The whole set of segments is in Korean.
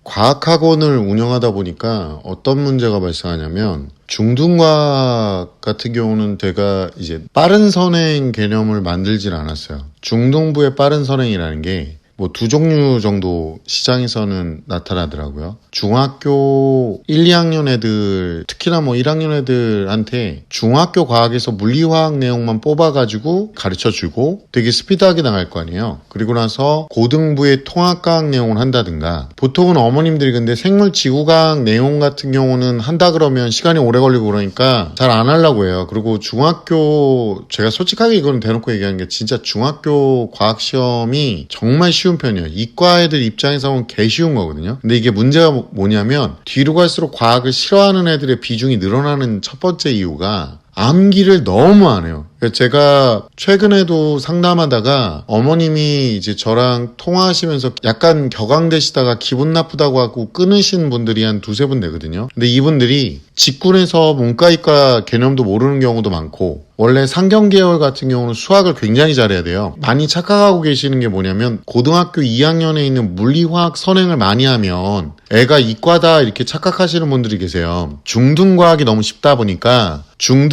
과학학원을 운영하다 보니까 어떤 문제가 발생하냐면 중등과학 같은 경우는 제가 이제 빠른 선행 개념을 만들질 않았어요. 중등부의 빠른 선행이라는 게 뭐 두 종류 정도 시장에서는 나타나더라고요. 중학교 1, 2학년 애들, 특히나 뭐 1학년 애들한테 중학교 과학에서 물리화학 내용만 뽑아가지고 가르쳐주고 되게 스피드하게 나갈 거 아니에요. 그리고 나서 고등부의 통합과학 내용을 한다든가, 보통은 어머님들이 근데 생물지구과학 내용 같은 경우는 한다 그러면 시간이 오래 걸리고 그러니까 잘 안 하려고 해요. 그리고 중학교, 제가 솔직하게 이거는 대놓고 얘기하는 게 진짜 중학교 과학시험이 정말 쉬운 편이에요. 이과 애들 입장에서 보면 개 쉬운 거거든요. 근데 이게 문제가 뭐냐면 뒤로 갈수록 과학을 싫어하는 애들의 비중이 늘어나는 첫 번째 이유가 암기를 너무 안 해요. 제가 최근에도 상담하다가 어머님이 이제 저랑 통화하시면서 약간 격앙되시다가 기분 나쁘다고 하고 끊으신 분들이 한 두세 분 되거든요. 근데 이분들이 직군에서 문과이과 개념도 모르는 경우도 많고, 원래 상경계열 같은 경우는 수학을 굉장히 잘해야 돼요. 많이 착각하고 계시는 게 뭐냐면 고등학교 2학년에 있는 물리화학 선행을 많이 하면 애가 이과다 이렇게 착각하시는 분들이 계세요. 중등과학이 너무 쉽다 보니까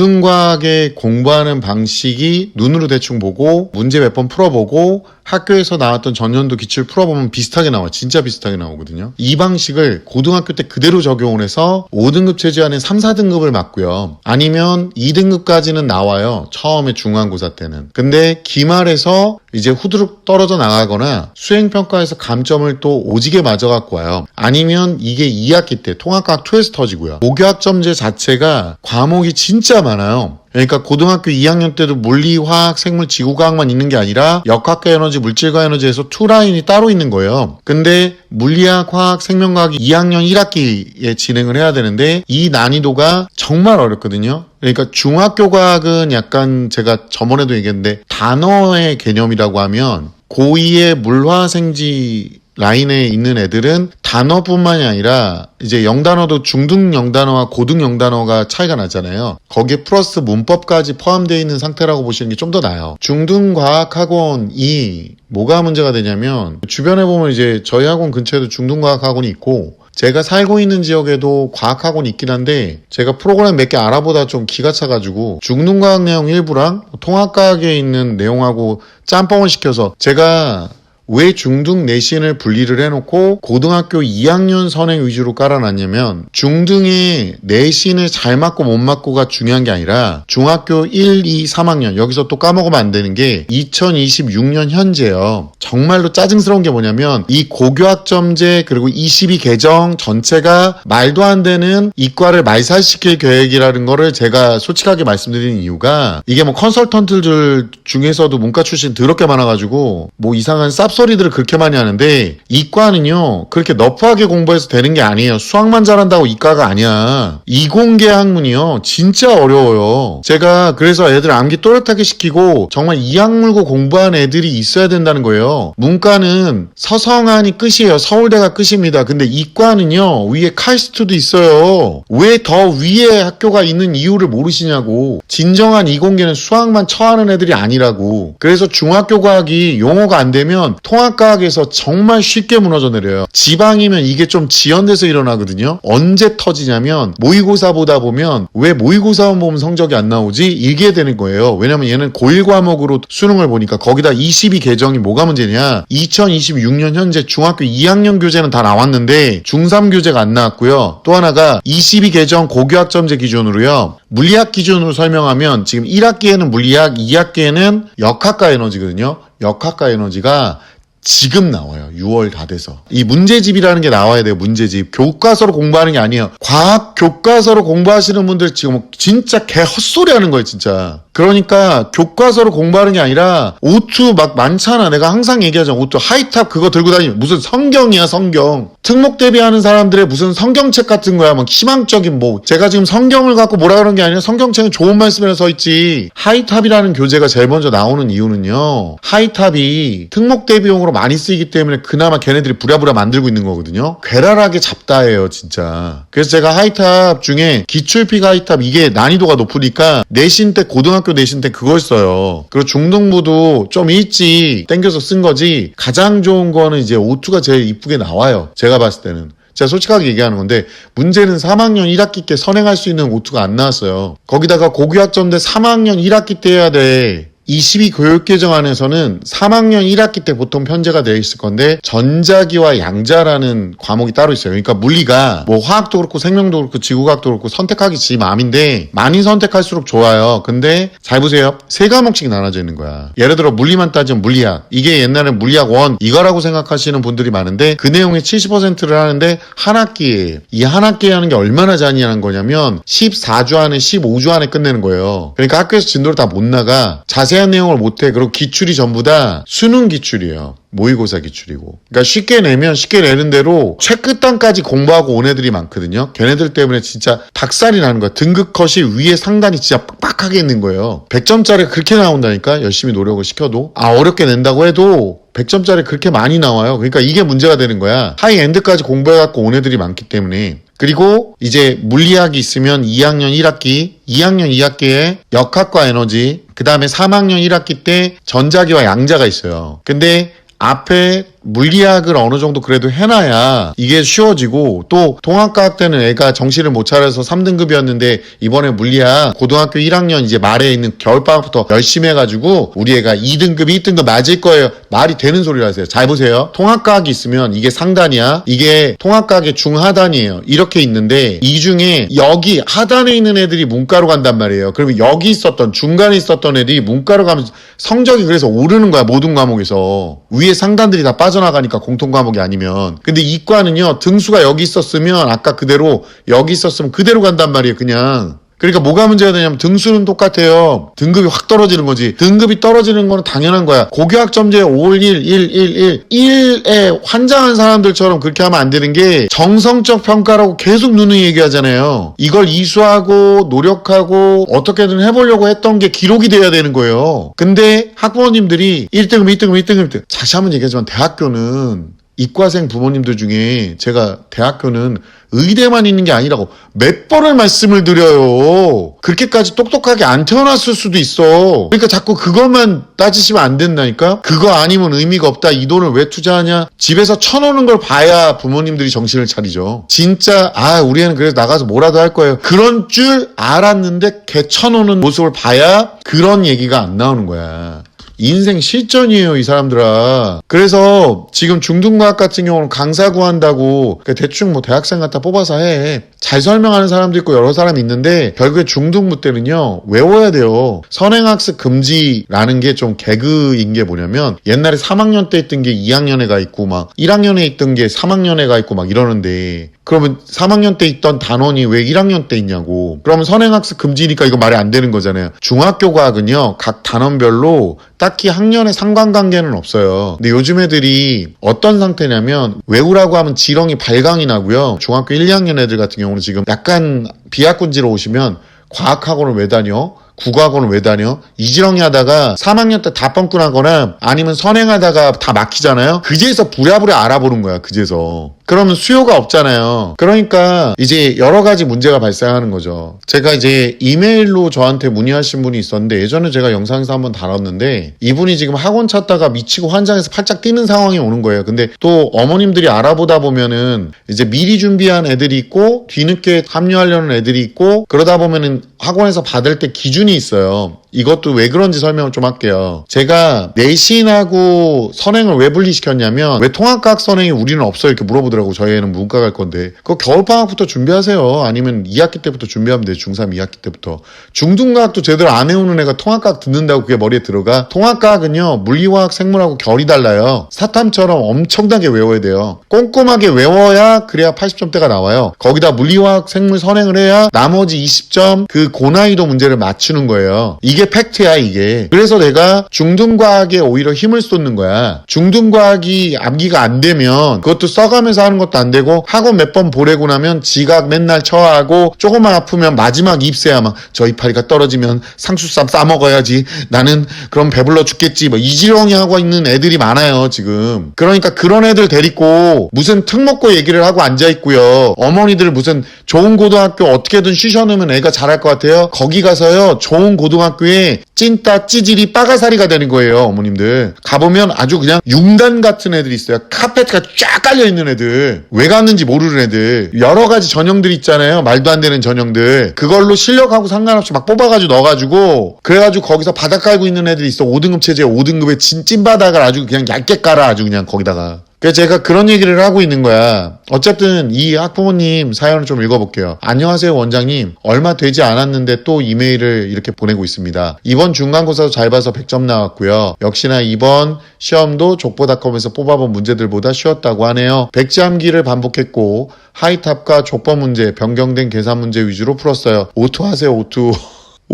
중등과학에 공부하는 방식이 눈으로 대충 보고 문제 몇 번 풀어보고 학교에서 나왔던 전년도 기출 풀어보면 비슷하게 나와. 진짜 비슷하게 나오거든요. 이 방식을 고등학교 때 그대로 적용을 해서 5등급 체제 안에 3, 4등급을 맞고요. 아니면 2등급까지는 나와요. 처음에 중간고사 때는. 근데 기말에서 이제 후두룩 떨어져 나가거나 수행평가에서 감점을 또 오지게 맞아갖고 와요. 아니면 이게 2학기 때 통합과학 2에서 터지고요. 모교학점제 자체가 과목이 진짜 많아요. 그러니까 고등학교 2학년 때도 물리, 화학, 생물, 지구과학만 있는 게 아니라 역학과 에너지, 물질과 에너지에서 2라인이 따로 있는 거예요. 근데 물리학, 화학, 생명과학이 2학년 1학기에 진행을 해야 되는데 이 난이도가 정말 어렵거든요. 그러니까 중학교 과학은 약간 제가 저번에도 얘기했는데 단어의 개념이라고 하면 고2의 물화생지 라인에 있는 애들은 단어뿐만이 아니라 이제 영단어도 중등 영단어와 고등 영단어가 차이가 나잖아요. 거기에 플러스 문법까지 포함되어 있는 상태라고 보시는 게 좀 더 나아요. 중등과학학원이 뭐가 문제가 되냐면 주변에 보면 이제 저희 학원 근처에도 중등과학학원이 있고 제가 살고 있는 지역에도 과학학원이 있긴 한데 제가 프로그램 몇 개 알아보다 좀 기가 차가지고 중등과학 내용 일부랑 통합과학에 있는 내용하고 짬뽕을 시켜서 제가 왜 중등 내신을 분리를 해놓고 고등학교 2학년 선행 위주로 깔아놨냐면 중등의 내신을 잘 맞고 못 맞고가 중요한 게 아니라 중학교 1, 2, 3학년 여기서 또 까먹으면 안 되는 게 2026년 현재요. 정말로 짜증스러운 게 뭐냐면 이 고교학점제 그리고 22 개정 전체가 말도 안 되는 이과를 말살시킬 계획이라는 거를 제가 솔직하게 말씀드리는 이유가 이게 뭐 컨설턴트들 중에서도 문과 출신 더럽게 많아가지고 뭐 이상한 쌉소리들을 그렇게 많이 하는데 이과는요 그렇게 너프하게 공부해서 되는 게 아니에요. 수학만 잘한다고 이과가 아니야. 이공계 학문이요 진짜 어려워요. 제가 그래서 애들 암기 또렷하게 시키고 정말 이악 물고 공부한 애들이 있어야 된다는 거예요. 문과는 서성한이 끝이에요. 서울대가 끝입니다. 근데 이과는요 위에 카이스트도 있어요. 왜 더 위에 학교가 있는 이유를 모르시냐고. 진정한 이공계는 수학만 처하는 애들이 아니라고. 그래서 중학교 과학이 용어가 안 되면 통합과학에서 정말 쉽게 무너져 내려요. 지방이면 이게 좀 지연돼서 일어나거든요. 언제 터지냐면 모의고사 보다 보면 왜 모의고사만 보면 성적이 안 나오지? 이게 되는 거예요. 왜냐면 얘는 고1 과목으로 수능을 보니까 거기다 22 개정이 뭐가 문제냐. 2026년 현재 중학교 2학년 교재는 다 나왔는데 중3 교재가 안 나왔고요. 또 하나가 22 개정 고교학점제 기준으로요. 물리학 기준으로 설명하면 지금 1학기에는 물리학, 2학기에는 역학과 에너지거든요. 역학과 에너지가 지금 나와요. 6월 다 돼서. 이 문제집이라는 게 나와야 돼요. 문제집. 교과서로 공부하는 게 아니에요. 과학 교과서로 공부하시는 분들 지금 진짜 개 헛소리 하는 거예요. 진짜. 그러니까 교과서로 공부하는 게 아니라 오투 막 많잖아. 내가 항상 얘기하잖아. 오투 하이탑 그거 들고 다니면 무슨 성경이야 성경. 특목 대비하는 사람들의 무슨 성경책 같은 거야. 막 희망적인 뭐 제가 지금 성경을 갖고 뭐라 그러는 게 아니라 성경책은 좋은 말씀이라 서 있지. 하이탑이라는 교재가 제일 먼저 나오는 이유는요. 하이탑이 특목 대비용으로 많이 쓰이기 때문에 그나마 걔네들이 부랴부랴 만들고 있는 거거든요. 괴랄하게 잡다해요 진짜. 그래서 제가 하이탑 중에 기출픽 하이탑 이게 난이도가 높으니까 내신 때 고등학교 내신 때 그걸 써요. 그리고 중등부도 좀 일찍 땡겨서 쓴 거지 가장 좋은 거는 이제 오투가 제일 이쁘게 나와요. 제가 봤을 때는. 제가 솔직하게 얘기하는 건데 문제는 3학년 1학기 때 선행할 수 있는 오투가 안 나왔어요. 거기다가 고교학점대 3학년 1학기 때 해야 돼. 22교육개정안에서는 3학년 1학기 때 보통 편제가 되어 있을 건데 전자기와 양자라는 과목이 따로 있어요. 그러니까 물리가 뭐 화학도 그렇고 생명도 그렇고 지구과학도 그렇고 선택하기 지 맘인데 많이 선택할수록 좋아요. 근데 잘 보세요. 3과목씩 나눠져 있는 거야. 예를 들어 물리만 따지면 물리학. 이게 옛날에 물리학 1 이거라고 생각하시는 분들이 많은데 그 내용의 70%를 하는데 한 학기에 이 한 학기에 하는 게 얼마나 잔인한 거냐면 14주 안에 15주 안에 끝내는 거예요. 그러니까 학교에서 진도를 다 못 나가. 자세한 내용을 못해. 그리고 기출이 전부 다 수능 기출이에요. 모의고사 기출이고. 그러니까 쉽게 내면 쉽게 내는 대로 최끝단까지 공부하고 온 애들이 많거든요. 걔네들 때문에 진짜 박살이 나는 거야. 등급 컷이 위에 상단이 진짜 빡빡하게 있는 거예요. 100점짜리 그렇게 나온다니까. 열심히 노력을 시켜도. 어렵게 낸다고 해도 100점짜리 그렇게 많이 나와요. 그러니까 이게 문제가 되는 거야. 하이엔드까지 공부해갖고 온 애들이 많기 때문에. 그리고 이제 물리학이 있으면 2학년 1학기, 2학년 2학기에 역학과 에너지, 그 다음에 3학년 1학기 때 전자기와 양자가 있어요. 근데 앞에 물리학을 어느 정도 그래도 해놔야 이게 쉬워지고 또 통합과학 때는 애가 정신을 못 차려서 3등급이었는데 이번에 물리학 고등학교 1학년 이제 말에 있는 겨울방학부터 열심히 해가지고 우리 애가 2등급 1등급 맞을 거예요. 말이 되는 소리를 하세요. 잘 보세요. 통합과학이 있으면 이게 상단이야. 이게 통합과학의 중하단이에요. 이렇게 있는데 이 중에 여기 하단에 있는 애들이 문과로 간단 말이에요. 그러면 여기 있었던 중간에 있었던 애들이 문과로 가면 성적이 그래서 오르는 거야. 모든 과목에서. 위에 상단들이 다 빠져나가니까 공통과목이 아니면. 근데 이과는요 등수가 여기 있었으면 아까 그대로 여기 있었으면 그대로 간단 말이에요. 그냥. 그러니까 뭐가 문제가 되냐면 등수는 똑같아요. 등급이 확 떨어지는 거지. 등급이 떨어지는 거는 당연한 거야. 고교학점제 511, 111, 1에 환장한 사람들처럼 그렇게 하면 안 되는 게 정성적 평가라고 계속 누누이 얘기하잖아요. 이걸 이수하고 노력하고 어떻게든 해보려고 했던 게 기록이 돼야 되는 거예요. 근데 학부모님들이 1등급, 1등급, 1등급, 1등급. 다시 한번 얘기하지만 대학교는 이과생 부모님들 중에 제가 대학교는 의대만 있는 게 아니라고 몇 번을 말씀을 드려요. 그렇게까지 똑똑하게 안 태어났을 수도 있어. 그러니까 자꾸 그것만 따지시면 안 된다니까. 그거 아니면 의미가 없다. 이 돈을 왜 투자하냐. 집에서 쳐놓는 걸 봐야 부모님들이 정신을 차리죠. 진짜 우리 애는 그래서 나가서 뭐라도 할 거예요. 그런 줄 알았는데 걔 쳐놓는 모습을 봐야 그런 얘기가 안 나오는 거야. 인생 실전이에요, 이 사람들아. 그래서 지금 중등과학 같은 경우는 강사 구한다고 대충 뭐 대학생 갖다 뽑아서 해. 잘 설명하는 사람도 있고 여러 사람이 있는데 결국에 중등부 때는요 외워야 돼요. 선행학습 금지라는 게 좀 개그인 게 뭐냐면 옛날에 3학년 때 있던 게 2학년에 가 있고 막 1학년에 있던 게 3학년에 가 있고 막 이러는데 그러면 3학년 때 있던 단원이 왜 1학년 때 있냐고. 그러면 선행학습 금지니까 이거 말이 안 되는 거잖아요. 중학교 과학은요 각 단원별로 딱히 학년의 상관관계는 없어요. 근데 요즘 애들이 어떤 상태냐면 외우라고 하면 지렁이 발광이 나고요. 중학교 1, 2학년 애들 같은 경우는 지금 약간 비학군지로 오시면 과학학원을 왜 다녀? 국어학원을 왜 다녀? 이지렁이 하다가 3학년 때 다 뻥끈하거나 아니면 선행하다가 다 막히잖아요. 그제서 부랴부랴 알아보는 거야. 그제서. 그러면 수요가 없잖아요. 그러니까 이제 여러 가지 문제가 발생하는 거죠. 제가 이제 이메일로 저한테 문의하신 분이 있었는데 예전에 제가 영상에서 한번 다뤘는데 이분이 지금 학원 찾다가 미치고 환장해서 팔짝 뛰는 상황이 오는 거예요. 근데 또 어머님들이 알아보다 보면은 이제 미리 준비한 애들이 있고 뒤늦게 합류하려는 애들이 있고 그러다 보면은 학원에서 받을 때 기준이 있어요. 이것도 왜 그런지 설명을 좀 할게요. 제가 내신하고 선행을 왜 분리시켰냐면 왜 통합과학 선행이 우리는 없어요 이렇게 물어보더라고. 저희 애는 문과 갈 건데 그거 겨울방학부터 준비하세요. 아니면 2학기 때부터 준비하면 돼요. 중3 2학기 때부터. 중등과학도 제대로 안 해오는 애가 통합과학 듣는다고 그게 머리에 들어가. 통합과학은요 물리화학 생물하고 결이 달라요. 사탐처럼 엄청나게 외워야 돼요. 꼼꼼하게 외워야 그래야 80점대가 나와요. 거기다 물리화학 생물 선행을 해야 나머지 20점 그 고난이도 문제를 맞추는 거예요. 이게 팩트야 이게. 그래서 내가 중등과학에 오히려 힘을 쏟는 거야. 중등과학이 암기가 안 되면 그것도 써가면서 하는 것도 안 되고 학원 몇 번 보내고 나면 지각 맨날 쳐하고 조금만 아프면 마지막 입새야 막 저 이파리가 떨어지면 상수쌈 싸먹어야지 나는 그럼 배불러 죽겠지 뭐 이지렁이 하고 있는 애들이 많아요 지금. 그러니까 그런 애들 데리고 무슨 특목고 얘기를 하고 앉아있고요. 어머니들 무슨 좋은 고등학교 어떻게든 쉬셔놓으면 애가 잘할 것 같아요. 거기 가서요 좋은 고등학교에 나중에 찐따 찌질이 빠가사리가 되는 거예요. 어머님들 가보면 아주 그냥 융단 같은 애들이 있어요. 카페트가 쫙 깔려있는 애들, 왜 갔는지 모르는 애들, 여러 가지 전형들 있잖아요. 말도 안 되는 전형들. 그걸로 실력하고 상관없이 막 뽑아가지고 넣어가지고, 그래가지고 거기서 바닥 깔고 있는 애들이 있어. 5등급 체제 5등급에 찐바닥을 아주 그냥 얇게 깔아. 아주 그냥 거기다가. 그래서 제가 그런 얘기를 하고 있는 거야. 어쨌든 이 학부모님 사연을 좀 읽어볼게요. 안녕하세요 원장님. 얼마 되지 않았는데 또 이메일을 이렇게 보내고 있습니다. 이번 중간고사도 잘 봐서 100점 나왔고요. 역시나 이번 시험도 족보닷컴에서 뽑아본 문제들보다 쉬웠다고 하네요. 백지암기를 반복했고 하이탑과 족보 문제, 변경된 계산 문제 위주로 풀었어요. 오투 하세요 오투.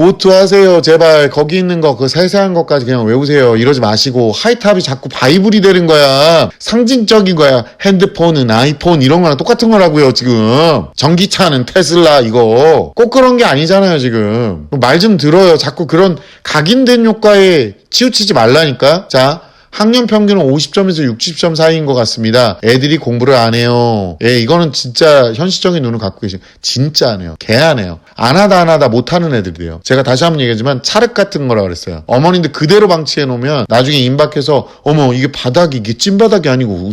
오투 하세요 제발. 거기 있는 거 그 세세한 것까지 그냥 외우세요. 이러지 마시고. 하이탑이 자꾸 바이블이 되는 거야. 상징적인 거야. 핸드폰은 아이폰 이런 거랑 똑같은 거라고요 지금. 전기차는 테슬라 이거 꼭 그런 게 아니잖아요 지금. 말 좀 들어요. 자꾸 그런 각인된 효과에 치우치지 말라니까. 자, 학년 평균은 50점에서 60점 사이인 것 같습니다. 애들이 공부를 안 해요. 예, 이거는 진짜 현실적인 눈을 갖고 계신. 진짜 안 해요. 개 안 해요. 안 하다 못하는 애들이에요. 제가 다시 한번 얘기하지만 차륵 같은 거라 그랬어요. 어머님들 그대로 방치해 놓으면 나중에 임박해서 어머 이게 바닥이 이게 찐바닥이 아니고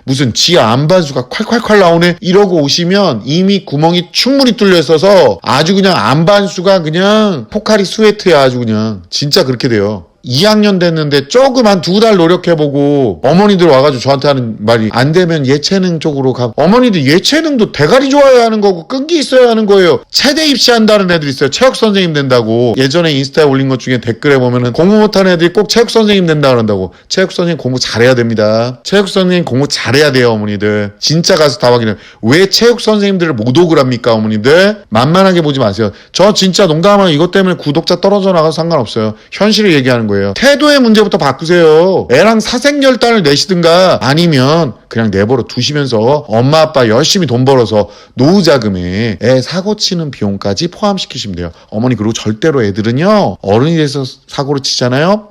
무슨 지하 안반수가 콸콸콸 나오네 이러고 오시면 이미 구멍이 충분히 뚫려 있어서 아주 그냥 안반수가 그냥 포카리 스웨트야. 아주 그냥 진짜 그렇게 돼요. 2학년 됐는데 조금 한 2달 노력해보고 어머니들 와가지고 저한테 하는 말이 안 되면 예체능 쪽으로 가. 어머니들 예체능도 대가리 좋아야 하는 거고 끈기 있어야 하는 거예요. 체대 입시한다는 애들 있어요. 체육 선생님 된다고. 예전에 인스타에 올린 것 중에 댓글에 보면은 공부 못하는 애들이 꼭 체육 선생님 된다 그런다고. 체육 선생님 공부 잘해야 됩니다. 체육 선생님 공부 잘해야 돼요 어머니들. 진짜 가서 다 확인해요. 왜 체육 선생님들을 모독을 합니까 어머니들? 만만하게 보지 마세요. 저 진짜 농담하면 이것 때문에 구독자 떨어져 나가도 상관없어요. 현실을 얘기하는 거예요. 태도의 문제부터 바꾸세요. 애랑 사생결단을 내시든가 아니면 그냥 내버려 두시면서 엄마 아빠 열심히 돈 벌어서 노후 자금에 애 사고 치는 비용까지 포함시키시면 돼요. 어머니 그리고 절대로 애들은요 어른이 돼서 사고를 치잖아요.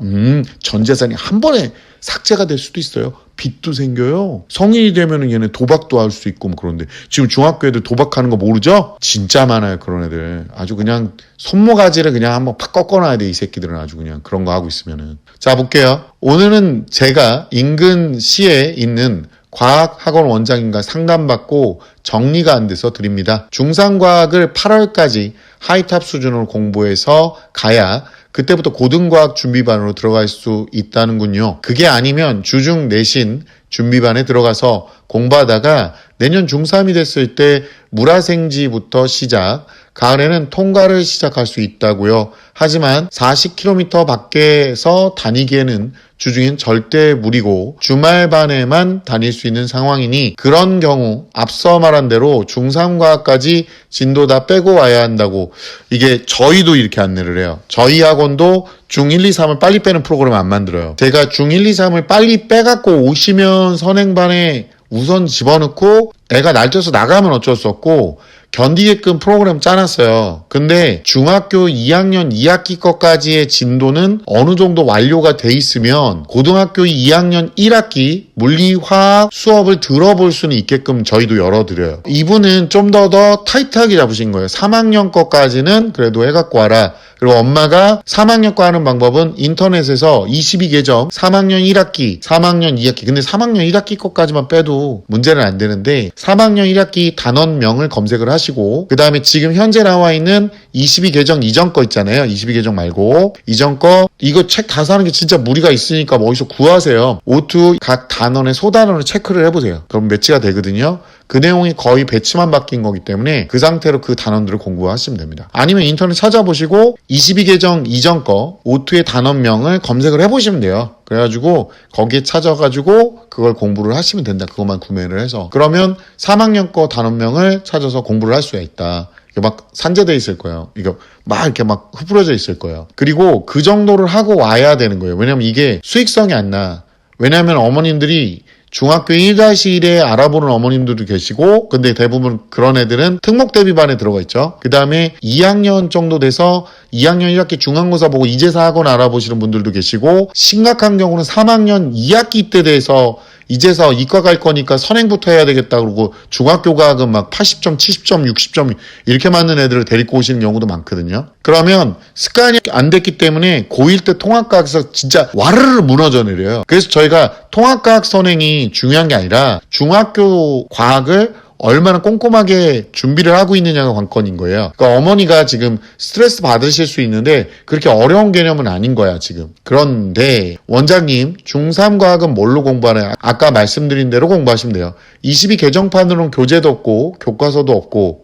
전 재산이 한 번에 삭제가 될 수도 있어요. 빚도 생겨요. 성인이 되면은 얘네 도박도 할 수 있고 뭐 그런데 지금 중학교 애들 도박하는 거 모르죠? 진짜 많아요 그런 애들. 아주 그냥 손모가지를 그냥 한번 팍 꺾어놔야 돼 이 새끼들은. 아주 그냥 그런 거 하고 있으면은. 자 볼게요. 오늘은 제가 인근 시에 있는 과학학원 원장님과 상담받고 정리가 안 돼서 드립니다. 중상과학을 8월까지 하이탑 수준으로 공부해서 가야 그때부터 고등과학 준비반으로 들어갈 수 있다는군요. 그게 아니면 주중 내신 준비반에 들어가서 공부하다가 내년 중3이 됐을 때 물화생지부터 시작, 가을에는 통과를 시작할 수 있다고요. 하지만 40km 밖에서 다니기에는 주중엔 절대 무리고 주말반에만 다닐 수 있는 상황이니 그런 경우 앞서 말한 대로 중3과학까지 진도 다 빼고 와야 한다고. 이게 저희도 이렇게 안내를 해요. 저희 학원도 중1, 2, 3을 빨리 빼는 프로그램 안 만들어요. 제가 중1, 2, 3을 빨리 빼갖고 오시면 선행반에 우선 집어넣고 애가 날뛰어서 나가면 어쩔 수 없고 견디게끔 프로그램 짜놨어요. 근데 중학교 2학년 2학기 것까지의 진도는 어느 정도 완료가 돼 있으면 고등학교 2학년 1학기 물리, 화학 수업을 들어볼 수는 있게끔 저희도 열어드려요. 이분은 좀 더 타이트하게 잡으신 거예요. 3학년 것까지는 그래도 해갖고 와라. 그리고 엄마가 3학년 거 하는 방법은 인터넷에서 22계정 3학년 1학기, 3학년 2학기. 근데 3학년 1학기 것까지만 빼도 문제는 안 되는데 3학년 1학기 단원명을 검색을 하시고 그 다음에 지금 현재 나와 있는 22계정 이전 거 있잖아요. 22계정 말고 이전 거 이거 책 다 사는 게 진짜 무리가 있으니까 뭐 어디서 구하세요. 오투 각 단원의 소단원을 체크를 해보세요. 그럼 매치가 되거든요. 그 내용이 거의 배치만 바뀐 거기 때문에 그 상태로 그 단원들을 공부하시면 됩니다. 아니면 인터넷 찾아보시고 22계정 이전 거 오투의 단원명을 검색을 해보시면 돼요. 그래가지고 거기에 찾아가지고 그걸 공부를 하시면 된다. 그것만 구매를 해서. 그러면 3학년 거 단원명을 찾아서 공부를 할 수가 있다. 이게 막 산재돼 있을 거예요. 이거 막 이렇게 막 흩뿌려져 있을 거예요. 그리고 그 정도를 하고 와야 되는 거예요. 왜냐면 이게 수익성이 안 나. 왜냐면 어머님들이 중학교 1-1에 알아보는 어머님들도 계시고 근데 대부분 그런 애들은 특목대비반에 들어가 있죠. 그 다음에 2학년 정도 돼서 2학년 1학기 중간고사 보고 이제사 학원 알아보시는 분들도 계시고 심각한 경우는 3학년 2학기 때 돼서 이제서 이과 갈 거니까 선행부터 해야 되겠다 그러고 중학교 과학은 막 80점, 70점, 60점 이렇게 맞는 애들을 데리고 오시는 경우도 많거든요. 그러면 습관이 안 됐기 때문에 고1 때 통합과학에서 진짜 와르르 무너져 내려요. 그래서 저희가 통합과학 선행이 중요한 게 아니라 중학교 과학을 얼마나 꼼꼼하게 준비를 하고 있느냐가 관건인 거예요. 그러니까 어머니가 지금 스트레스 받으실 수 있는데 그렇게 어려운 개념은 아닌 거야 지금. 그런데 원장님 중3 과학은 뭘로 공부하나요? 아까 말씀드린 대로 공부하시면 돼요. 22 개정판으로는 교재도 없고 교과서도 없고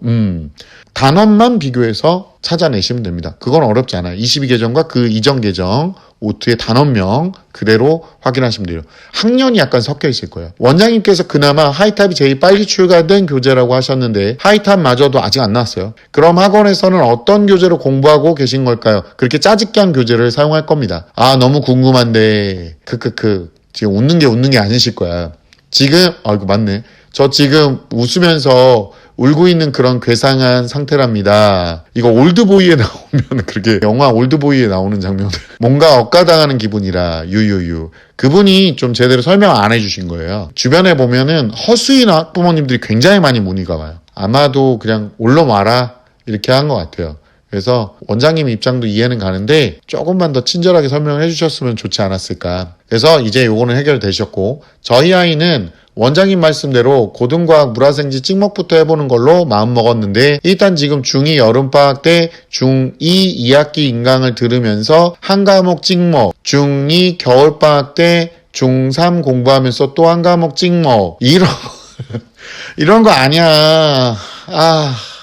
단원만 비교해서 찾아내시면 됩니다. 그건 어렵지 않아요. 22개정과 그 이전 개정 오트의 단원명 그대로 확인하시면 돼요. 학년이 약간 섞여 있을 거예요. 원장님께서 그나마 하이탑이 제일 빨리 출간된 교재라고 하셨는데 하이탑마저도 아직 안 나왔어요. 그럼 학원에서는 어떤 교재로 공부하고 계신 걸까요? 그렇게 짜집기 한 교재를 사용할 겁니다. 아 너무 궁금한데 지금 웃는 게 아니실 거야. 지금 아이고 맞네. 저 지금 웃으면서 울고 있는 그런 괴상한 상태랍니다. 이거 올드보이에 나오면 그렇게 영화 올드보이에 나오는 장면들 뭔가 억가당하는 기분이라 유유유. 그분이 좀 제대로 설명 안 해주신 거예요. 주변에 보면은 허수인 학부모님들이 굉장히 많이 문의가 와요. 아마도 그냥 올라와라 이렇게 한 것 같아요. 그래서 원장님 입장도 이해는 가는데 조금만 더 친절하게 설명을 해주셨으면 좋지 않았을까. 그래서 이제 요거는 해결되셨고 저희 아이는 원장님 말씀대로 고등과학 물화생지 찍먹부터 해보는 걸로 마음먹었는데 일단 지금 중2 여름방학 때 중2 2학기 인강을 들으면서 한 과목 찍먹, 중2 겨울방학 때 중3 공부하면서 또 한 과목 찍먹 이런 거 아니야.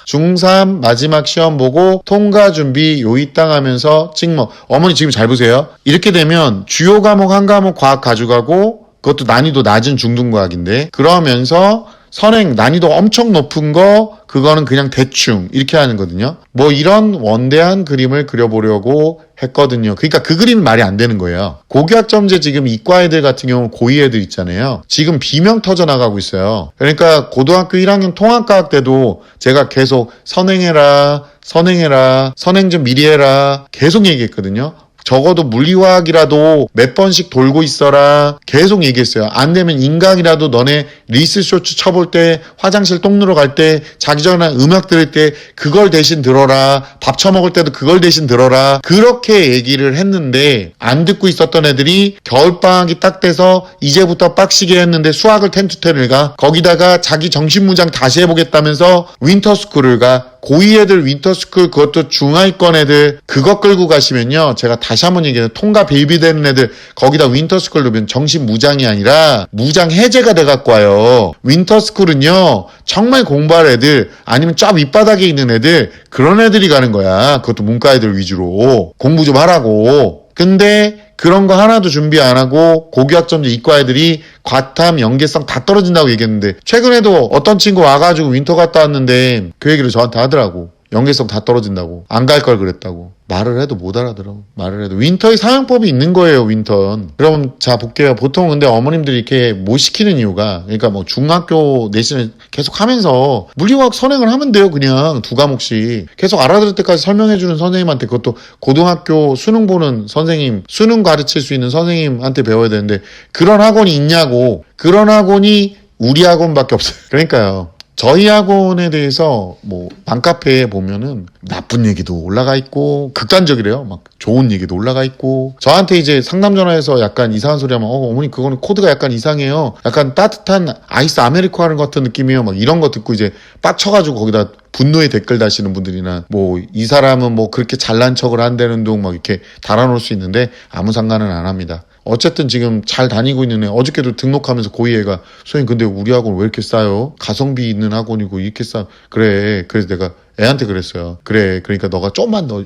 중3 마지막 시험 보고 통과 준비 요이땅 하면서 찍먹. 어머니 지금 잘 보세요. 이렇게 되면 주요 과목 한 과목 과학 가져가고 그것도 난이도 낮은 중등과학인데 그러면서 선행 난이도 엄청 높은 거 그거는 그냥 대충 이렇게 하는 거거든요. 뭐 이런 원대한 그림을 그려보려고 했거든요. 그러니까 그 그림이 말이 안 되는 거예요. 고교학점제 지금 이과 애들 같은 경우 고2 애들 있잖아요. 지금 비명 터져 나가고 있어요. 그러니까 고등학교 1학년 통합과학 때도 제가 계속 선행 좀 미리 해라 계속 얘기했거든요. 적어도 물리화학이라도 몇 번씩 돌고 있어라 계속 얘기했어요. 안 되면 인강이라도 너네 리스쇼츠 쳐볼 때 화장실 똥 누러 갈 때 자기 전에 음악 들을 때 그걸 대신 들어라. 밥 처먹을 때도 그걸 대신 들어라. 그렇게 얘기를 했는데 안 듣고 있었던 애들이 겨울방학이 딱 돼서 이제부터 빡시게 했는데 수학을 10-10을 가. 거기다가 자기 정신무장 다시 해보겠다면서 윈터스쿨을 가. 고2 애들 윈터스쿨 그것도 중하위권 애들 그거 끌고 가시면요. 제가 다시 한번 얘기해요. 통과 베이비 되는 애들 거기다 윈터스쿨 넣으면 정신무장이 아니라 무장 해제가 돼갖고 와요. 윈터스쿨은요. 정말 공부할 애들 아니면 쫙 윗바닥에 있는 애들 그런 애들이 가는 거야. 그것도 문과 애들 위주로 공부 좀 하라고. 근데 그런 거 하나도 준비 안 하고 고교학점제 이과 애들이 과탐, 연계성 다 떨어진다고 얘기했는데 최근에도 어떤 친구 와가지고 윈터 갔다 왔는데 그 얘기를 저한테 하더라고. 연계성 다 떨어진다고. 안 갈 걸 그랬다고. 말을 해도 못 알아들어. 말을 해도. 윈터의 사용법이 있는 거예요, 윈터는. 그럼 자 볼게요. 보통 근데 어머님들이 이렇게 못 시키는 이유가 그러니까 뭐 중학교 내신을 계속 하면서 물리화학 선행을 하면 돼요. 그냥 두 과목씩. 계속 알아들을 때까지 설명해주는 선생님한테 그것도 고등학교 수능 보는 선생님, 수능 가르칠 수 있는 선생님한테 배워야 되는데 그런 학원이 있냐고. 그런 학원이 우리 학원밖에 없어요. 그러니까요. 저희 학원에 대해서 뭐 맘카페에 보면은 나쁜 얘기도 올라가 있고 극단적이래요. 막 좋은 얘기도 올라가 있고 저한테 이제 상담 전화해서 약간 이상한 소리 하면 어머니 그거는 코드가 약간 이상해요. 약간 따뜻한 아이스 아메리카노 같은 느낌이에요. 막 이런 거 듣고 이제 빡쳐가지고 거기다 분노의 댓글 다시는 분들이나 뭐 이 사람은 뭐 그렇게 잘난 척을 한다는 둥 막 이렇게 달아놓을 수 있는데 아무 상관은 안 합니다. 어쨌든 지금 잘 다니고 있는 애 어저께도 등록하면서 고2 애가 선생님 근데 우리 학원 왜 이렇게 싸요? 가성비 있는 학원이고 이렇게 싸 그래. 그래서 내가 애한테 그랬어요. 그래 그러니까 너가 조금만 더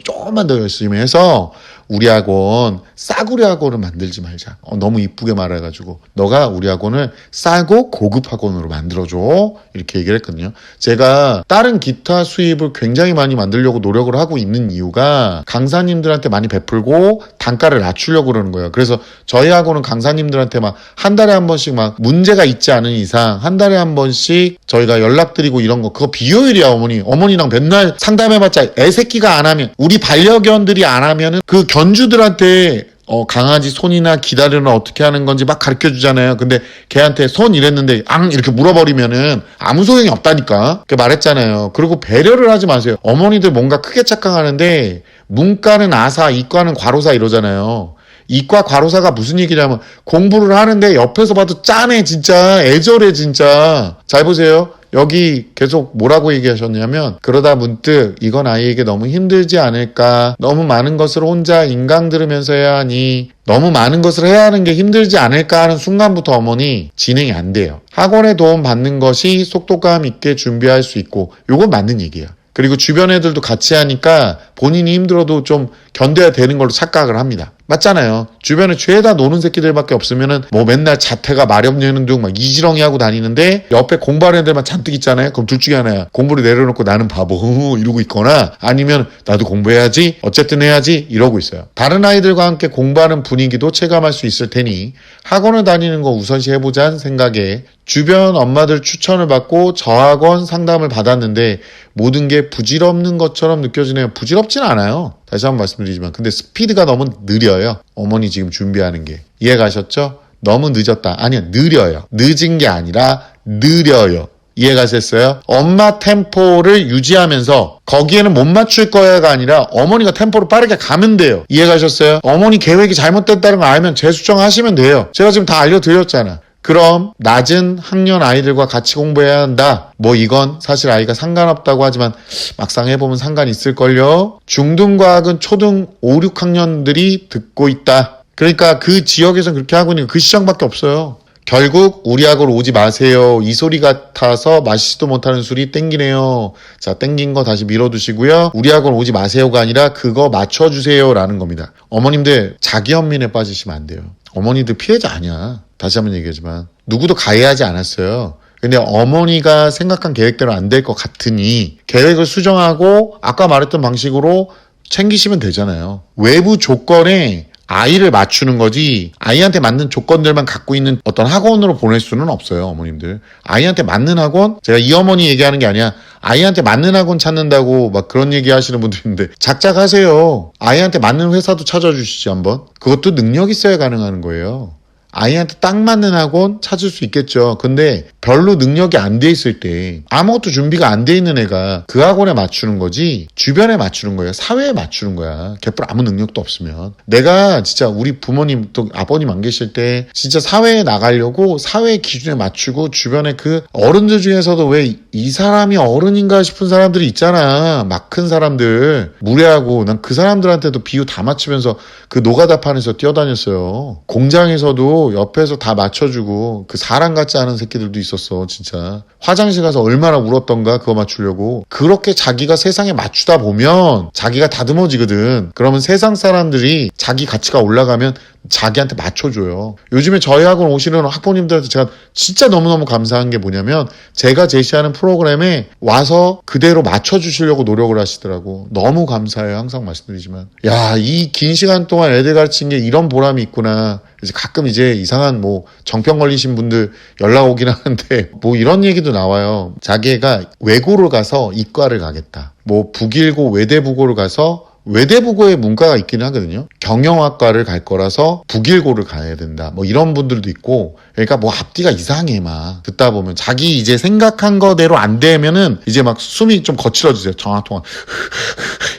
열심히 해서 우리 학원 싸구려 학원을 만들지 말자. 너무 이쁘게 말해가지고 너가 우리 학원을 싸고 고급 학원으로 만들어줘 이렇게 얘기를 했거든요. 제가 다른 기타 수입을 굉장히 많이 만들려고 노력을 하고 있는 이유가 강사님들한테 많이 베풀고 단가를 낮추려고 그러는 거예요. 그래서 저희 학원은 강사님들한테 막 한 달에 한 번씩 막 문제가 있지 않은 이상 한 달에 한 번씩 저희가 연락드리고 이런 거 그거 비효율이야. 어머니랑 맨날 상담해봤자 애새끼가 안 하면 우리 반려견들이 안 하면은 그 견주들한테 강아지 손이나 기다리는 어떻게 하는 건지 막 가르쳐 주잖아요. 근데 걔한테 손 이랬는데 앙 이렇게 물어버리면은 아무 소용이 없다니까. 그 말했잖아요. 그리고 배려를 하지 마세요. 어머니들 뭔가 크게 착각하는데 문과는 아사, 이과는 과로사 이러잖아요. 이과 과로사가 무슨 얘기냐면 공부를 하는데 옆에서 봐도 짠해 진짜. 애절해 진짜. 잘 보세요. 여기 계속 뭐라고 얘기하셨냐면 그러다 문득 이건 아이에게 너무 힘들지 않을까, 너무 많은 것을 혼자 인강 들으면서 해야 하니 너무 많은 것을 해야 하는 게 힘들지 않을까 하는 순간부터 어머니 진행이 안 돼요. 학원에 도움 받는 것이 속도감 있게 준비할 수 있고 요건 맞는 얘기예요. 그리고 주변 애들도 같이 하니까 본인이 힘들어도 좀 견뎌야 되는 걸로 착각을 합니다. 맞잖아요. 주변에 죄다 노는 새끼들밖에 없으면은 뭐 맨날 자퇴가 마렵냐는 둥 막 이지렁이 하고 다니는데 옆에 공부하는 애들만 잔뜩 있잖아요. 그럼 둘 중에 하나야. 공부를 내려놓고 나는 바보 이러고 있거나 아니면 나도 공부해야지 어쨌든 해야지 이러고 있어요. 다른 아이들과 함께 공부하는 분위기도 체감할 수 있을 테니 학원을 다니는 거 우선시 해보자는 생각에 주변 엄마들 추천을 받고 저학원 상담을 받았는데 모든 게 부질없는 것처럼 느껴지네요. 부질없진 않아요. 다시 한번 말씀드리지만 근데 스피드가 너무 느려요. 어머니 지금 준비하는 게. 이해가셨죠? 너무 늦었다. 아니요. 느려요. 늦은 게 아니라 느려요. 이해가셨어요? 엄마 템포를 유지하면서 거기에는 못 맞출 거야가 아니라 어머니가 템포를 빠르게 가면 돼요. 이해가셨어요? 어머니 계획이 잘못됐다는 걸 알면 재수정하시면 돼요. 제가 지금 다 알려드렸잖아. 그럼 낮은 학년 아이들과 같이 공부해야 한다. 뭐 이건 사실 아이가 상관없다고 하지만 막상 해보면 상관이 있을걸요. 중등과학은 초등 5, 6학년들이 듣고 있다. 그러니까 그 지역에서는 그렇게 하고 있는 그 시장밖에 없어요. 결국 우리 학원 오지 마세요. 이 소리 같아서 마시지도 못하는 술이 땡기네요. 자, 땡긴 거 다시 밀어두시고요. 우리 학원 오지 마세요가 아니라 그거 맞춰주세요 라는 겁니다. 어머님들 자기 연민에 빠지시면 안 돼요. 어머니들 피해자 아니야. 다시 한번 얘기하지만 누구도 가해하지 않았어요. 근데 어머니가 생각한 계획대로 안 될 것 같으니 계획을 수정하고 아까 말했던 방식으로 챙기시면 되잖아요. 외부 조건에 아이를 맞추는 거지 아이한테 맞는 조건들만 갖고 있는 어떤 학원으로 보낼 수는 없어요. 어머님들 아이한테 맞는 학원, 제가 이 어머니 얘기하는 게 아니야. 아이한테 맞는 학원 찾는다고 막 그런 얘기 하시는 분들 있는데 작작하세요. 아이한테 맞는 회사도 찾아주시지 한번. 그것도 능력 있어야 가능한 거예요. 아이한테 딱 맞는 학원 찾을 수 있겠죠. 근데 별로 능력이 안 돼 있을 때 아무것도 준비가 안 돼 있는 애가 그 학원에 맞추는 거지 주변에 맞추는 거야. 사회에 맞추는 거야. 개뿔 아무 능력도 없으면. 내가 진짜 우리 부모님 또 아버님 안 계실 때 진짜 사회에 나가려고 사회 기준에 맞추고 주변에 그 어른들 중에서도 왜 이 사람이 어른인가 싶은 사람들이 있잖아. 막 큰 사람들 무례하고 난 그 사람들한테도 비유 다 맞추면서 그 노가다판에서 뛰어다녔어요. 공장에서도 옆에서 다 맞춰주고 그 사람 같지 않은 새끼들도 있었어. 진짜 화장실 가서 얼마나 울었던가 그거 맞추려고. 그렇게 자기가 세상에 맞추다 보면 자기가 다듬어지거든. 그러면 세상 사람들이 자기 가치가 올라가면 자기한테 맞춰줘요. 요즘에 저희 학원 오시는 학부모님들한테 제가 진짜 너무너무 감사한 게 뭐냐면 제가 제시하는 프로그램에 와서 그대로 맞춰주시려고 노력을 하시더라고. 너무 감사해요. 항상 말씀드리지만 야, 이 긴 시간 동안 애들 가르친 게 이런 보람이 있구나. 이제 가끔 이제 이상한 뭐 정병 걸리신 분들 연락 오긴 하는데 뭐 이런 얘기도 나와요. 자기가 외고를 가서 이과를 가겠다. 뭐 북일고 외대부고를 가서 외대부고에 문과가 있긴 하거든요. 경영학과를 갈 거라서 북일고를 가야 된다. 뭐 이런 분들도 있고. 그러니까 뭐 앞뒤가 이상해 막. 듣다 보면 자기 이제 생각한 거대로 안 되면은 이제 막 숨이 좀 거칠어지세요. 전화통화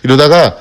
이러다가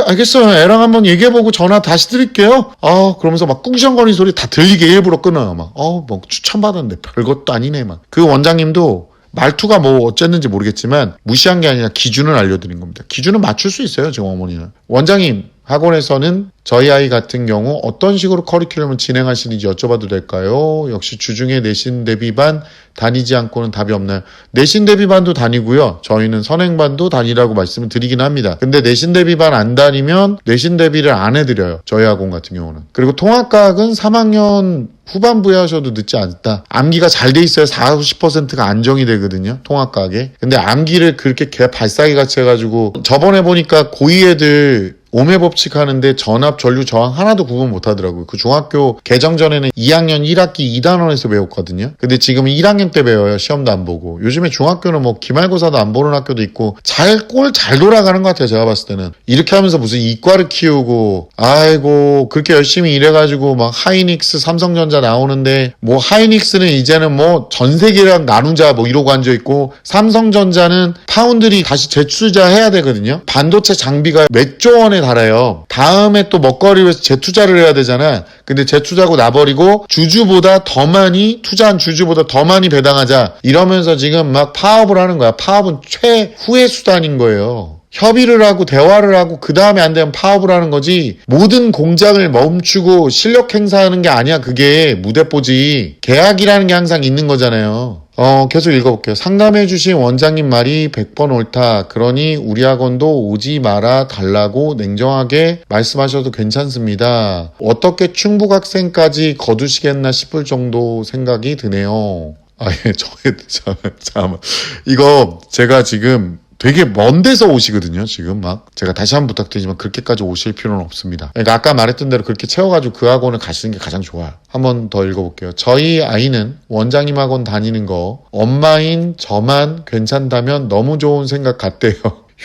알겠어요. 애랑 한번 얘기해보고 전화 다시 드릴게요. 그러면서 막 꿍시렁거리는 소리 다 들리게 일부러 끊어요. 막 뭐 추천받았는데 별것도 아니네 막. 그 원장님도 말투가 뭐 어쨌는지 모르겠지만 무시한 게 아니라 기준을 알려드린 겁니다. 기준은 맞출 수 있어요. 지금 어머니는. 원장님 학원에서는 저희 아이 같은 경우 어떤 식으로 커리큘럼을 진행하시는지 여쭤봐도 될까요? 역시 주중에 내신 대비반 다니지 않고는 답이 없나요? 내신 대비반도 다니고요. 저희는 선행반도 다니라고 말씀을 드리긴 합니다. 근데 내신 대비반 안 다니면 내신 대비를 안 해드려요. 저희 학원 같은 경우는. 그리고 통합과학은 3학년 후반부에 하셔도 늦지 않다. 암기가 잘 돼 있어야 40%가 안정이 되거든요. 통합과학에. 근데 암기를 그렇게 개 발사기 같이 해가지고 저번에 보니까 고2 애들 오매 법칙 하는데 전압, 전류, 저항 하나도 구분 못 하더라고요. 그 중학교 개정 전에는 2학년 1학기 2단원에서 배웠거든요. 근데 지금 1학년 때 배워요. 시험도 안 보고. 요즘에 중학교는 뭐 기말고사도 안 보는 학교도 있고 꼴 잘 돌아가는 것 같아요. 제가 봤을 때는. 이렇게 하면서 무슨 이과를 키우고 아이고 그렇게 열심히 일해가지고 막 하이닉스, 삼성전자 나오는데 뭐 하이닉스는 이제는 뭐 전 세계랑 나누자 뭐 이러고 앉아있고 삼성전자는 파운드리 다시 재투자해야 되거든요. 반도체 장비가 몇 조 원에 달아요. 다음에 또 먹거리 위해서 재투자를 해야 되잖아. 근데 재투자고 나버리고 주주보다 더 많이 투자한 주주보다 더 많이 배당하자 이러면서 지금 막 파업을 하는 거야. 파업은 최후의 수단인 거예요. 협의를 하고 대화를 하고 그 다음에 안 되면 파업을 하는 거지 모든 공장을 멈추고 실력 행사하는 게 아니야. 그게 무대뽀지. 계약이라는 게 항상 있는 거잖아요. 계속 읽어볼게요. 상담해주신 원장님 말이 100번 옳다. 그러니 우리 학원도 오지 말아 달라고 냉정하게 말씀하셔도 괜찮습니다. 어떻게 충북 학생까지 거두시겠나 싶을 정도 생각이 드네요. 잠깐만. 이거 제가 지금 되게 먼 데서 오시거든요. 지금 막 제가 다시 한번 부탁드리지만 그렇게까지 오실 필요는 없습니다. 그러니까 아까 말했던 대로 그렇게 채워가지고 그 학원을 가시는 게 가장 좋아요. 한번 더 읽어볼게요. 저희 아이는 원장님 학원 다니는 거 엄마인 저만 괜찮다면 너무 좋은 생각 같대요.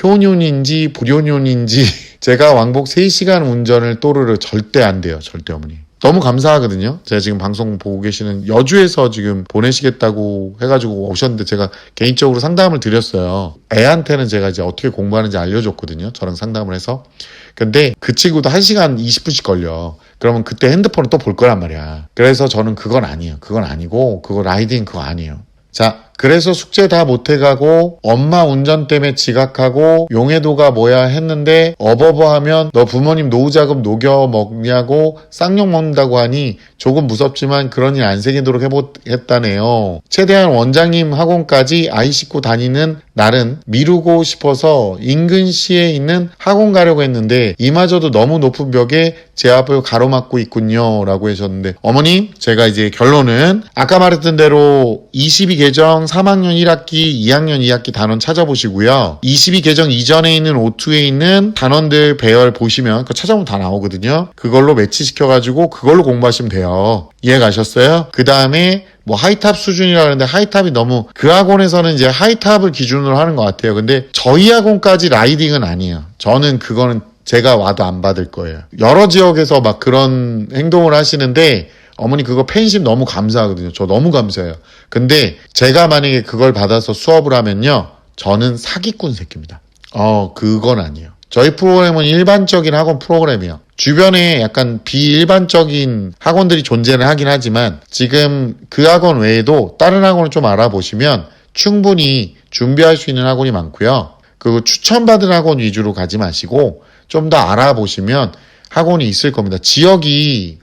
효뇽인지 불효뇽인지 제가 왕복 3시간 운전을 또르르 절대 안 돼요. 절대 어머니. 너무 감사하거든요. 제가 지금 방송 보고 계시는 여주에서 지금 보내시겠다고 해가지고 오셨는데 제가 개인적으로 상담을 드렸어요. 애한테는 제가 이제 어떻게 공부하는지 알려줬거든요. 저랑 상담을 해서. 근데 그 친구도 1시간 20분씩 걸려. 그러면 그때 핸드폰을 또 볼 거란 말이야. 그래서 저는 그건 아니에요. 그건 아니고 그거 라이딩 그거 아니에요. 자, 그래서 숙제 다 못해가고 엄마 운전 때문에 지각하고 용해도가 뭐야 했는데 어버버하면 너 부모님 노후자금 녹여 먹냐고 쌍욕 먹는다고 하니 조금 무섭지만 그런 일 안 생기도록 해보겠다네요. 최대한 원장님 학원까지 아이 싣고 다니는 날은 미루고 싶어서 인근시에 있는 학원 가려고 했는데 이마저도 너무 높은 벽에 제 앞을 가로막고 있군요 라고 하셨는데 어머님 제가 이제 결론은 아까 말했던 대로 22개정 3학년 1학기, 2학년 2학기 단원 찾아보시고요. 22개정 이전에 있는 O2에 있는 단원들 배열 보시면 그거 찾아보면 다 나오거든요. 그걸로 매치시켜가지고 그걸로 공부하시면 돼요. 이해 가셨어요? 그 다음에 뭐 하이탑 수준이라 그러는데 하이탑이 너무 그 학원에서는 이제 하이탑을 기준으로 하는 것 같아요. 근데 저희 학원까지 라이딩은 아니에요. 저는 그거는 제가 와도 안 받을 거예요. 여러 지역에서 막 그런 행동을 하시는데 어머니 그거 팬심 너무 감사하거든요. 저 너무 감사해요. 근데 제가 만약에 그걸 받아서 수업을 하면요. 저는 사기꾼 새끼입니다. 그건 아니에요. 저희 프로그램은 일반적인 학원 프로그램이에요. 주변에 약간 비일반적인 학원들이 존재를 하긴 하지만 지금 그 학원 외에도 다른 학원을 좀 알아보시면 충분히 준비할 수 있는 학원이 많고요. 그리고 추천받은 학원 위주로 가지 마시고 좀 더 알아보시면 학원이 있을 겁니다. 지역이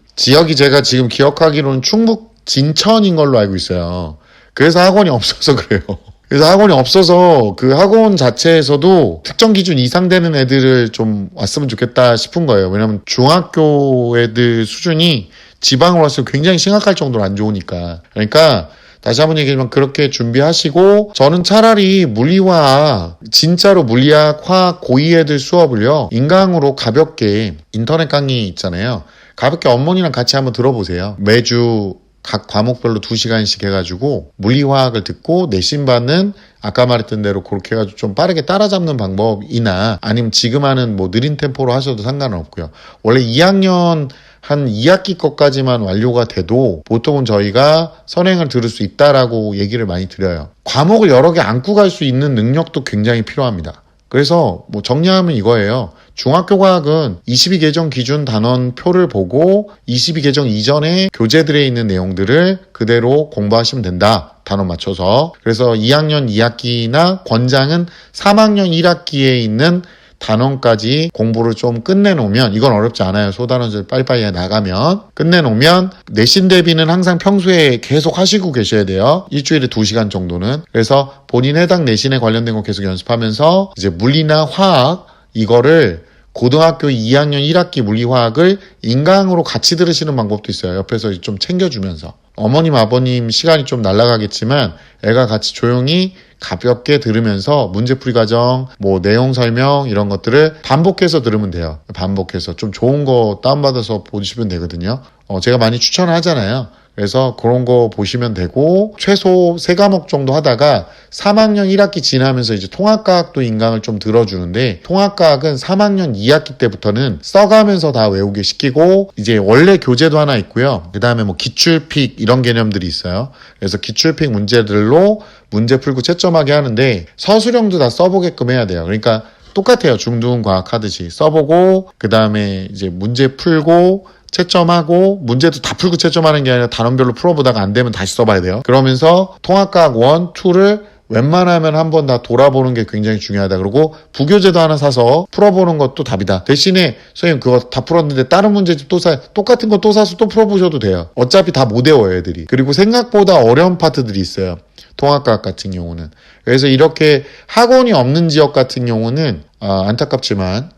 제가 지금 기억하기로는 충북 진천인 걸로 알고 있어요. 그래서 학원이 없어서 그래요. 그래서 학원이 없어서 그 학원 자체에서도 특정 기준 이상 되는 애들을 좀 왔으면 좋겠다 싶은 거예요. 왜냐면 중학교 애들 수준이 지방으로 왔을 때 굉장히 심각할 정도로 안 좋으니까. 그러니까 다시 한번 얘기하지만 그렇게 준비하시고 저는 차라리 물리화학, 진짜로 물리학, 화학 고이 애들 수업을요. 인강으로 가볍게 인터넷 강의 있잖아요. 가볍게 어머니랑 같이 한번 들어보세요. 매주 각 과목별로 2시간씩 해가지고 물리화학을 듣고 내신 받는 아까 말했던 대로 그렇게 해가지고 좀 빠르게 따라잡는 방법이나 아니면 지금 하는 뭐 느린 템포로 하셔도 상관은 없고요. 원래 2학년 한 2학기 것까지만 완료가 돼도 보통은 저희가 선행을 들을 수 있다라고 얘기를 많이 드려요. 과목을 여러 개 안고 갈 수 있는 능력도 굉장히 필요합니다. 그래서 뭐 정리하면 이거예요. 중학교 과학은 22개정 기준 단원 표를 보고 22개정 이전에 교재들에 있는 내용들을 그대로 공부하시면 된다. 단원 맞춰서. 그래서 2학년 2학기나 권장은 3학년 1학기에 있는 단원까지 공부를 좀 끝내놓으면 이건 어렵지 않아요. 소단원들 빨리빨리 나가면 끝내놓으면 내신 대비는 항상 평소에 계속 하시고 계셔야 돼요. 일주일에 2시간 정도는. 그래서 본인 해당 내신에 관련된 거 계속 연습하면서 이제 물리나 화학 이거를 고등학교 2학년 1학기 물리화학을 인강으로 같이 들으시는 방법도 있어요. 옆에서 좀 챙겨주면서. 어머님, 아버님 시간이 좀 날아가겠지만 애가 같이 조용히 가볍게 들으면서 문제풀이 과정, 뭐 내용 설명 이런 것들을 반복해서 들으면 돼요. 반복해서 좀 좋은 거 다운받아서 보시면 되거든요. 제가 많이 추천하잖아요. 그래서 그런 거 보시면 되고 최소 3과목 정도 하다가 3학년 1학기 지나면서 이제 통합과학도 인강을 좀 들어주는데 통합과학은 3학년 2학기 때부터는 써가면서 다 외우게 시키고 이제 원래 교재도 하나 있고요. 그 다음에 뭐 기출픽 이런 개념들이 있어요. 그래서 기출픽 문제들로 문제 풀고 채점하게 하는데 서술형도 다 써보게끔 해야 돼요. 그러니까 똑같아요. 중등과학 하듯이 써보고 그 다음에 이제 문제 풀고 채점하고 문제도 다 풀고 채점하는 게 아니라 단원별로 풀어보다가 안 되면 다시 써봐야 돼요. 그러면서 통합과학 1, 2를 웬만하면 한번 다 돌아보는 게 굉장히 중요하다. 그리고 부교재도 하나 사서 풀어보는 것도 답이다. 대신에 선생님 그거 다 풀었는데 다른 문제집 똑같은 거 또 사서 또 풀어보셔도 돼요. 어차피 다 못 외워요, 애들이. 그리고 생각보다 어려운 파트들이 있어요. 통합과학 같은 경우는. 그래서 이렇게 학원이 없는 지역 같은 경우는 안타깝지만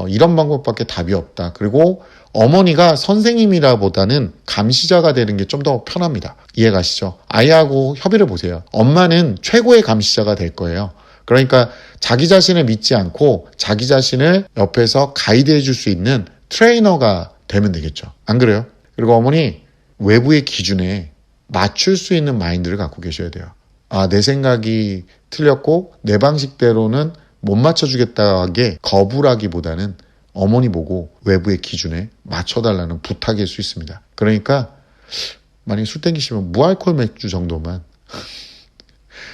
이런 방법밖에 답이 없다. 그리고 어머니가 선생님이라 보다는 감시자가 되는 게 좀 더 편합니다. 이해가시죠? 아이하고 협의를 보세요. 엄마는 최고의 감시자가 될 거예요. 그러니까 자기 자신을 믿지 않고 자기 자신을 옆에서 가이드해 줄 수 있는 트레이너가 되면 되겠죠. 안 그래요? 그리고 어머니 외부의 기준에 맞출 수 있는 마인드를 갖고 계셔야 돼요. 내 생각이 틀렸고 내 방식대로는 못 맞춰주겠다하게 거부라기보다는 어머니 보고 외부의 기준에 맞춰달라는 부탁일 수 있습니다. 그러니까 만약에 술 땡기시면 무알콜 맥주 정도만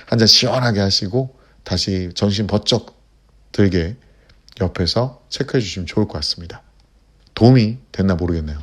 한 잔 시원하게 하시고 다시 정신 번쩍 들게 옆에서 체크해 주시면 좋을 것 같습니다. 도움이 됐나 모르겠네요.